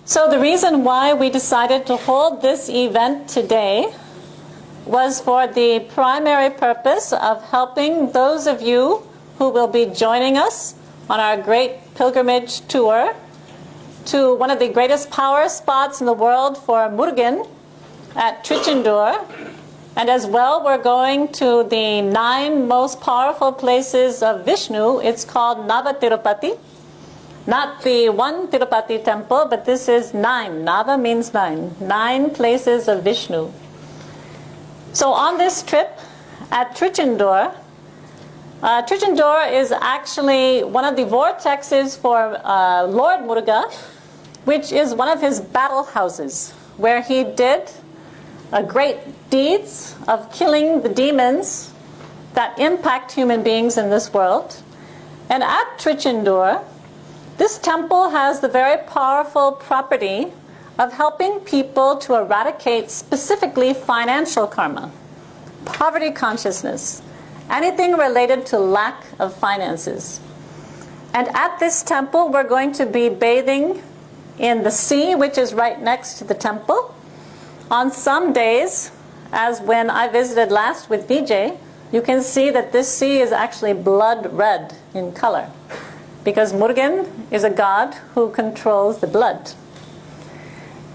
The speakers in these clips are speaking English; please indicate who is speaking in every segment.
Speaker 1: So the reason why we decided to hold this event today was for the primary purpose of helping those of you who will be joining us on our great pilgrimage tour to one of the greatest power spots in the world for Murugan at Trichandur. And as well, we're going to the 9 most powerful places of Vishnu. It's called Nava Tirupati. Not the one Tirupati temple, but this is 9. Nava means 9. 9 places of Vishnu. So on this trip at Trichandur, Trichandur is actually one of the vortexes for Lord Muruga, which is one of his battle houses, where he did great deeds of killing the demons that impact human beings in this world. And at Trichandur, this temple has the very powerful property of helping people to eradicate specifically financial karma, poverty consciousness, anything related to lack of finances. And at this temple, we're going to be bathing in the sea, which is right next to the temple. On some days, as when I visited last with Vijay, you can see that this sea is actually blood red in color, because Murugan is a god who controls the blood.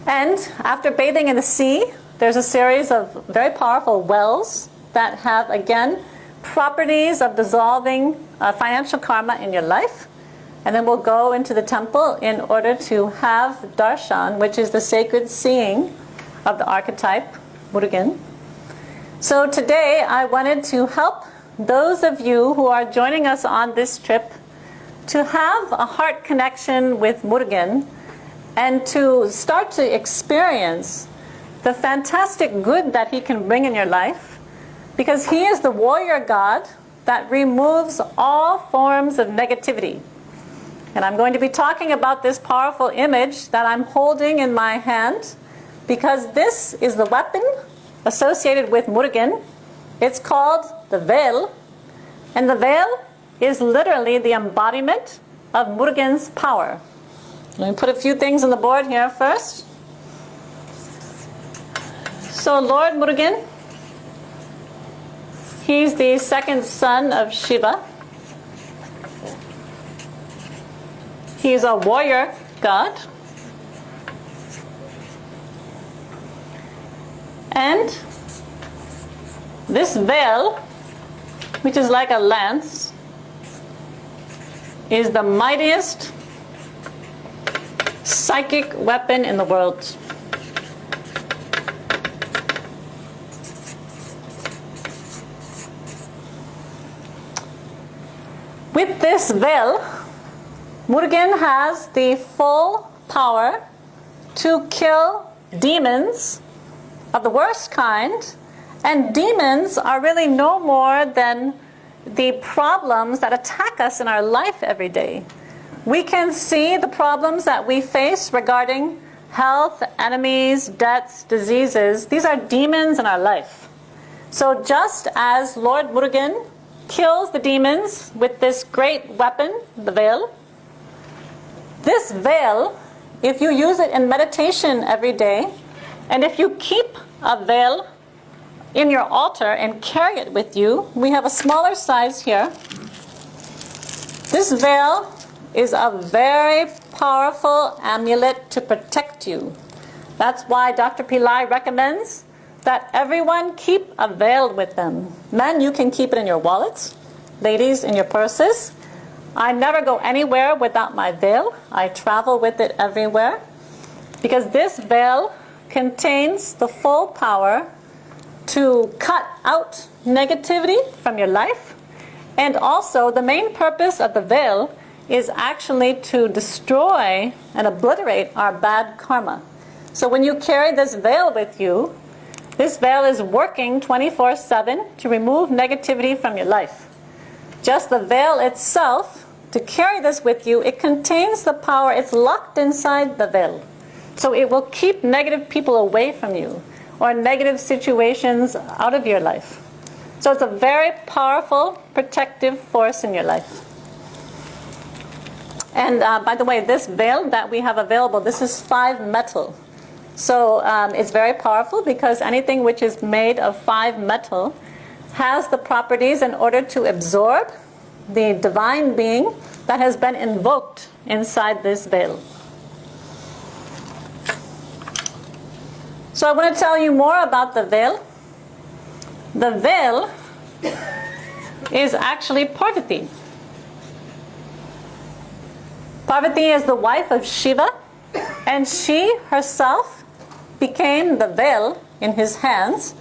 Speaker 1: And after bathing in the sea, there's a series of very powerful wells that have, again, properties of dissolving financial karma in your life. And then we'll go into the temple in order to have darshan, which is the sacred seeing of the archetype Murugan. So today I wanted to help those of you who are joining us on this trip to have a heart connection with Murugan and to start to experience the fantastic good that he can bring in your life, because he is the warrior god that removes all forms of negativity. And I'm going to be talking about this powerful image that I'm holding in my hand, because this is the weapon associated with Murugan. It's called the veil, and the veil is literally the embodiment of Murugan's power. Let me put a few things on the board here first. So Lord Murugan, he's the second son of Shiva. He's a warrior god. And this veil, which is like a lance, is the mightiest psychic weapon in the world. With this veil, Murugan has the full power to kill demons of the worst kind, and demons are really no more than the problems that attack us in our life every day. We can see the problems that we face regarding health, enemies, debts, diseases. These are demons in our life. So just as Lord Murugan kills the demons with this great weapon, the veil, this veil, if you use it in meditation every day, and if you keep a veil in your altar and carry it with you, we have a smaller size here. This veil is a very powerful amulet to protect you. That's why Dr. Pillai recommends that everyone keep a veil with them. Men, you can keep it in your wallets. Ladies, in your purses. I never go anywhere without my veil. I travel with it everywhere, because this veil contains the full power to cut out negativity from your life. And also, the main purpose of the veil is actually to destroy and obliterate our bad karma. So when you carry this veil with you, this veil is working 24/7 to remove negativity from your life. Just the veil itself, to carry this with you, it contains the power. It's locked inside the veil. So it will keep negative people away from you, or negative situations out of your life. So it's a very powerful protective force in your life. And by the way, this veil that we have available, this is 5-metal. So it's very powerful because anything which is made of 5-metal has the properties in order to absorb the divine being that has been invoked inside this veil. So I want to tell you more about the veil. The veil is actually Parvati. Parvati is the wife of Shiva, and she herself became the veil in his hands,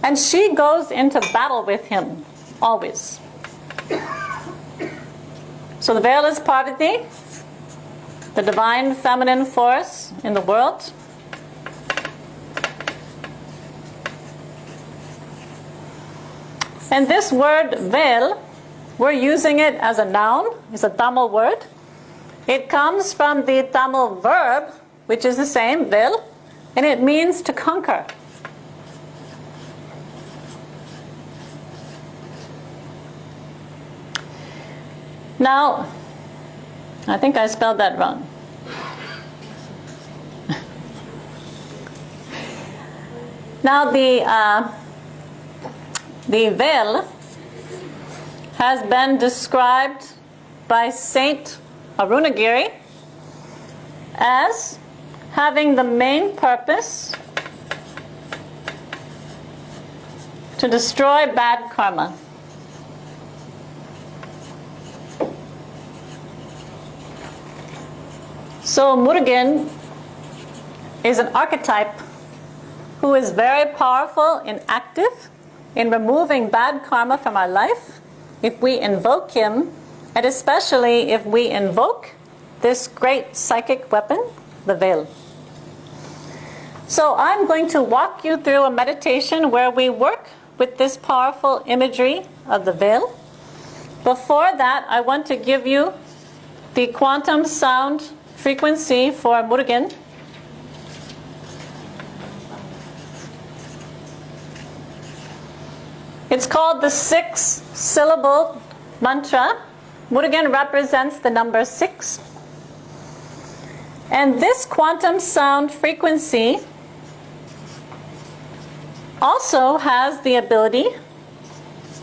Speaker 1: and she goes into battle with him always. So the veil is Parvati, the divine feminine force in the world. And this word veil, we're using it as a noun. It's a Tamil word. It comes from the Tamil verb, which is the same, veil, and it means to conquer. Now, I think I spelled that wrong. Now the veil has been described by Saint Arunagiri as having the main purpose to destroy bad karma. So Murugan is an archetype who is very powerful and active in removing bad karma from our life if we invoke him, and especially if we invoke this great psychic weapon, the veil. So I'm going to walk you through a meditation where we work with this powerful imagery of the veil. Before that, I want to give you the quantum sound frequency for Murugan. It's called the 6-syllable mantra. Murugan represents the number 6. And this quantum sound frequency also has the ability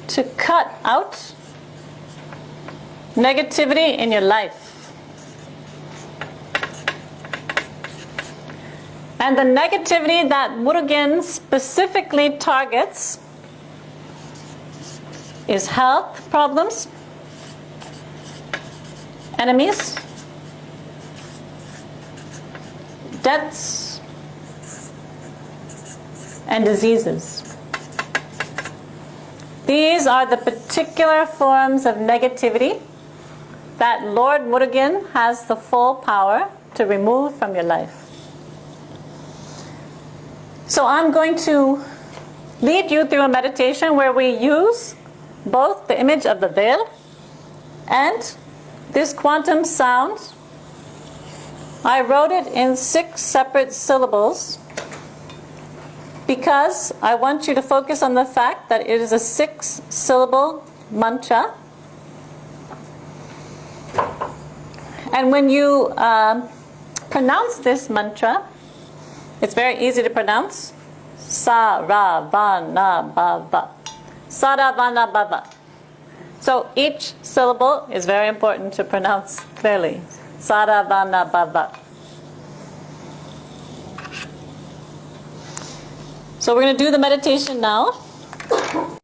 Speaker 1: to cut out negativity in your life. And the negativity that Murugan specifically targets is health problems, enemies, debts, and diseases. These are the particular forms of negativity that Lord Murugan has the full power to remove from your life. So I'm going to lead you through a meditation where we use both the image of the veil and this quantum sound. I wrote it in 6 separate syllables because I want you to focus on the fact that it is a 6-syllable mantra. And when you pronounce this mantra, it's very easy to pronounce. Sa-ra-va-na-ba-va. Sa-ra-va-na-ba-va. So each syllable is very important to pronounce clearly. Sa-ra-va-na-ba-va. So we're going to do the meditation now.